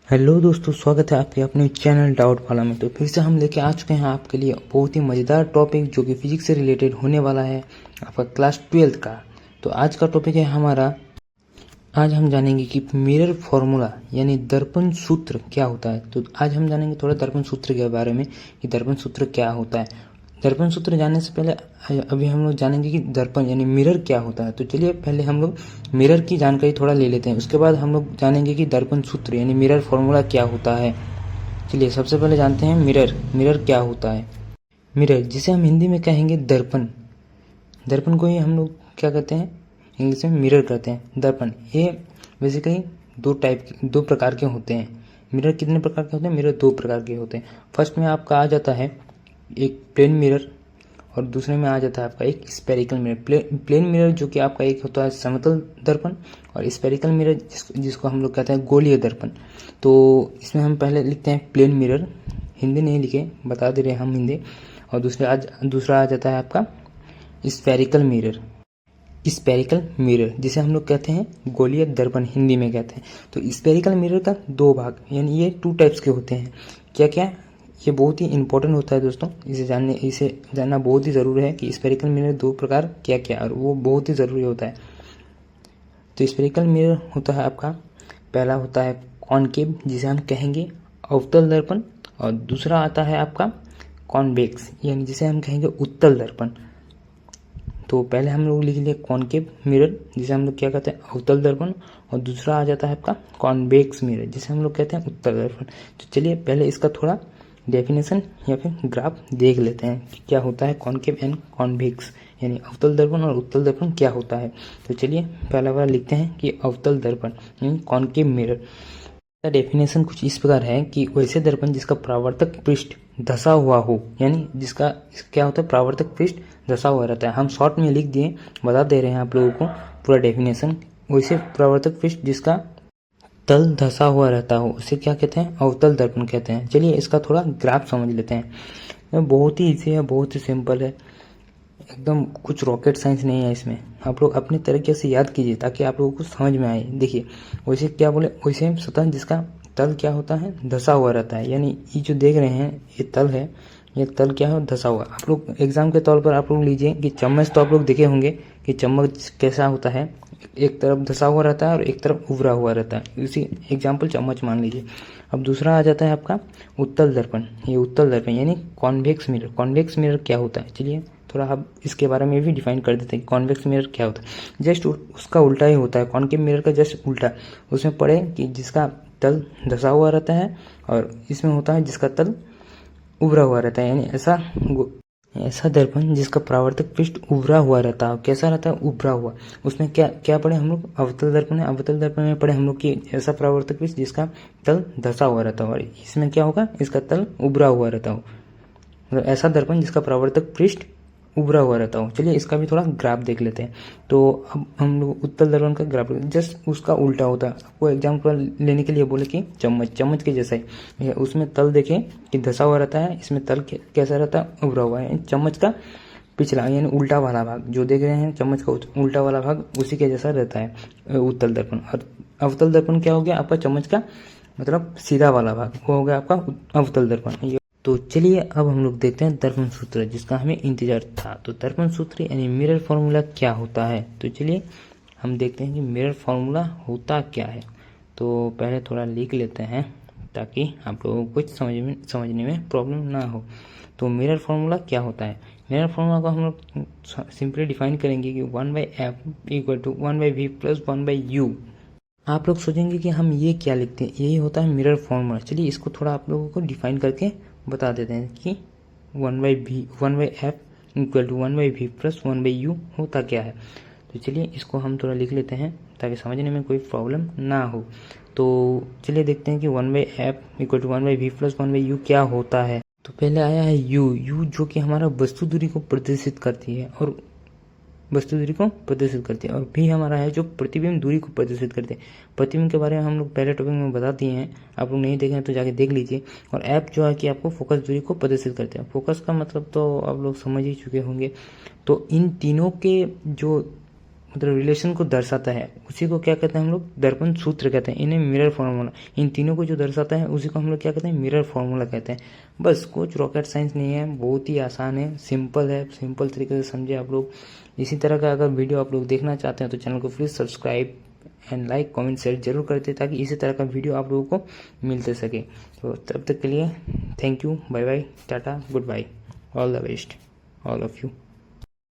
Hello दोस्तों, स्वागत है आपके अपने चैनल डाउट वाला में। तो फिर से हम लेके आ चुके हैं आपके लिए बहुत ही मज़ेदार टॉपिक जो कि फिजिक्स से रिलेटेड होने वाला है आपका क्लास 12 का। तो आज का टॉपिक है हमारा, आज हम जानेंगे कि मिरर फॉर्मूला यानी दर्पण सूत्र क्या होता है। तो आज हम जानेंगे थोड़ा दर्पण सूत्र के बारे में कि दर्पण सूत्र क्या होता है। दर्पण सूत्र जानने से पहले अभी हम लोग जानेंगे कि दर्पण यानी मिरर क्या होता है। तो चलिए पहले हम लोग मिरर की जानकारी थोड़ा ले लेते हैं, उसके बाद हम लोग जानेंगे कि दर्पण सूत्र यानी मिरर फॉर्मूला क्या होता है। चलिए सबसे पहले जानते हैं मिरर क्या होता है। मिरर, जिसे हम हिंदी में कहेंगे दर्पण, दर्पण को ही हम लोग क्या कहते हैं, इंग्लिश में मिरर कहते हैं। दर्पण ये बेसिकली दो प्रकार के होते हैं। मिरर कितने प्रकार के होते हैं? मिरर दो प्रकार के होते हैं। फर्स्ट में आपका आ जाता है एक प्लेन मिरर और दूसरे में आ जाता है आपका एक स्पेरिकल मिरर। प्लेन मिरर जो कि आपका एक होता है समतल दर्पण, और स्पेरिकल मिरर जिसको हम लोग कहते हैं गोलीय दर्पण। तो इसमें हम पहले लिखते हैं प्लेन मिरर, हिंदी नहीं लिखे, बता दे रहे हैं हम हिंदी। और दूसरा आ जाता है आपका स्पेरिकल मिरर। स्पेरिकल मिरर जिसे हम लोग कहते हैं गोलीय दर्पण हिंदी में कहते हैं। तो स्पेरिकल मिरर का दो भाग यानी ये 2 टाइप्स के होते हैं। क्या क्या? ये बहुत ही इंपॉर्टेंट होता है दोस्तों, इसे जानना बहुत ही ज़रूरी है कि स्पेरिकल मिरर दो प्रकार क्या क्या, और वो बहुत ही ज़रूरी होता है। तो स्पेरिकल मिरर होता है आपका, पहला होता है कॉनकेव जिसे हम कहेंगे अवतल दर्पण, और दूसरा आता है आपका कॉन्वेक्स यानी जिसे हम कहेंगे उत्तल दर्पण। तो पहले हम लोग लिख लिए कॉनकेव मिरर जिसे हम लोग क्या कहते हैं अवतल दर्पण, और दूसरा आ जाता है आपका कॉन्वेक्स मिरर जिसे हम लोग कहते हैं उत्तल दर्पण। तो चलिए पहले इसका थोड़ा डेफिनेशन या फिर ग्राफ देख लेते हैं कि क्या होता है कॉनकेव एंड कॉन्वेक्स यानी अवतल दर्पण और उत्तल दर्पण क्या होता है। तो चलिए पहला वाला लिखते हैं कि अवतल दर्पण यानी कॉनकेव मिरर का डेफिनेशन कुछ इस प्रकार है कि वैसे दर्पण जिसका परावर्तक पृष्ठ धसा हुआ हो, यानी जिसका क्या होता है परावर्तक पृष्ठ धसा हुआ रहता है। हम शॉर्ट में लिख दिए, बता दे रहे हैं आप लोगों को पूरा डेफिनेशन। वैसे परावर्तक पृष्ठ जिसका तल धसा हुआ रहता हो उसे क्या कहते हैं? अवतल दर्पण कहते हैं। चलिए इसका थोड़ा ग्राफ समझ लेते हैं। बहुत ही इजी है, बहुत ही सिंपल है, एकदम कुछ रॉकेट साइंस नहीं है इसमें। आप लोग अपने तरीके से याद कीजिए ताकि आप लोगों को समझ में आए। देखिए वैसे क्या बोले, वैसे सतह जिसका तल क्या होता है धसा हुआ रहता है, यानी ये जो देख रहे हैं ये तल है, ये तल क्या है धसा हुआ। आप लोग एग्जाम के तौर पर आप लोग लीजिए कि चम्मच, तो आप लोग देखे होंगे कि चम्मच कैसा होता है, एक तरफ धसा हुआ रहता है और एक तरफ उभरा हुआ रहता है। इसी एग्जाम्पल चम्मच मान लीजिए। अब दूसरा आ जाता है आपका उत्तल दर्पण। ये उत्तल दर्पण यानी कॉन्वेक्स मिरर। कॉन्वेक्स मिरर क्या होता है, चलिए थोड़ा आप इसके बारे में भी डिफाइन कर देते हैं कि कॉन्वेक्स मिरर क्या होता है। जस्ट उसका उल्टा ही होता है, कॉन्केव मिरर का जस्ट उल्टा। उसमें पढ़े कि जिसका तल धसा हुआ रहता है, और इसमें होता है जिसका तल उभरा हुआ रहता है, यानी ऐसा दर्पण जिसका परावर्तक पृष्ठ उभरा हुआ रहता है। कैसा रहता है? उभरा हुआ। उसमें क्या क्या पढ़े हम लोग? अवतल दर्पण है। अवतल दर्पण में पढ़े हम लोग कि ऐसा परावर्तक पृष्ठ जिसका तल धसा हुआ रहता है, और इसमें क्या होगा? इसका तल उभरा हुआ रहता हो, मतलब ऐसा दर्पण जिसका परावर्तक पृष्ठ उभरा हुआ रहता हो। चलिए इसका भी थोड़ा ग्राफ देख लेते हैं। तो अब हम लोग उत्तल दर्पण का ग्राफ जस्ट उसका उल्टा होता है। आपको एग्जाम्पल लेने के लिए बोले कि चम्मच के जैसा ही, उसमें तल देखें कि धसा हुआ रहता है, इसमें तल कैसा रहता है? उभरा हुआ है। चम्मच का पिछला यानी उल्टा वाला भाग जो देख रहे हैं, चम्मच का उल्टा वाला भाग उसी के जैसा रहता है उत्तल दर्पण। और अवतल दर्पण क्या हो गया आपका? चम्मच का मतलब सीधा वाला भाग, वो हो गया आपका अवतल दर्पण। तो चलिए अब हम लोग देखते हैं दर्पण सूत्र जिसका हमें इंतजार था। तो दर्पण सूत्र यानी मिरर फॉर्मूला क्या होता है। तो चलिए हम देखते हैं कि मिरर फॉर्मूला होता क्या है। तो पहले थोड़ा लिख लेते हैं ताकि आप लोगों को कुछ समझने में प्रॉब्लम ना हो। तो मिरर फॉर्मूला क्या होता है? मिरर फॉर्मूला को हम लोग सिंपली डिफाइन करेंगे कि 1/f equal to 1/v plus 1/u। आप लोग सोचेंगे कि हम ये क्या लिखते हैं, यही होता है मिरर फॉर्मूला। चलिए इसको थोड़ा आप लोगों को डिफाइन करके बता देते हैं कि 1/f equal to 1/v plus 1/u होता क्या है। तो चलिए इसको हम थोड़ा लिख लेते हैं ताकि समझने में कोई प्रॉब्लम ना हो। तो चलिए देखते हैं कि 1/f equal to 1/v plus 1/u क्या होता है। तो पहले आया है u जो कि हमारा वस्तु दूरी को प्रदर्शित करती है, और वस्तु दूरी को प्रदर्शित करती है, और भी हमारा है जो प्रतिबिंब दूरी को प्रदर्शित करते हैं। प्रतिबिंब के बारे में हम लोग पहले टॉपिक में बता दिए हैं, आप लोग नहीं देखे हैं तो जाके देख लीजिए। और ऐप जो है कि आपको फोकस दूरी को प्रदर्शित करते हैं। फोकस का मतलब तो आप लोग समझ ही चुके होंगे। तो इन तीनों के जो मतलब रिलेशन को दर्शाता है, उसी को क्या कहते हैं हम लोग, दर्पण सूत्र कहते हैं। इन्हें मिरर फार्मूला, इन तीनों को जो दर्शाता है उसी को हम लोग क्या कहते हैं, मिरर फार्मूला कहते हैं। बस कुछ रॉकेट साइंस नहीं है, बहुत ही आसान है, सिंपल है, सिंपल तरीके से समझे आप लोग। इसी तरह का अगर वीडियो आप लोग देखना चाहते हैं तो चैनल को please subscribe and like comment share जरूर करते, ताकि इसी तरह का वीडियो आप लोगों को मिलते सके। तो तब तक के लिए थैंक यू, बाय बाय, टाटा, goodbye, all the best all of you.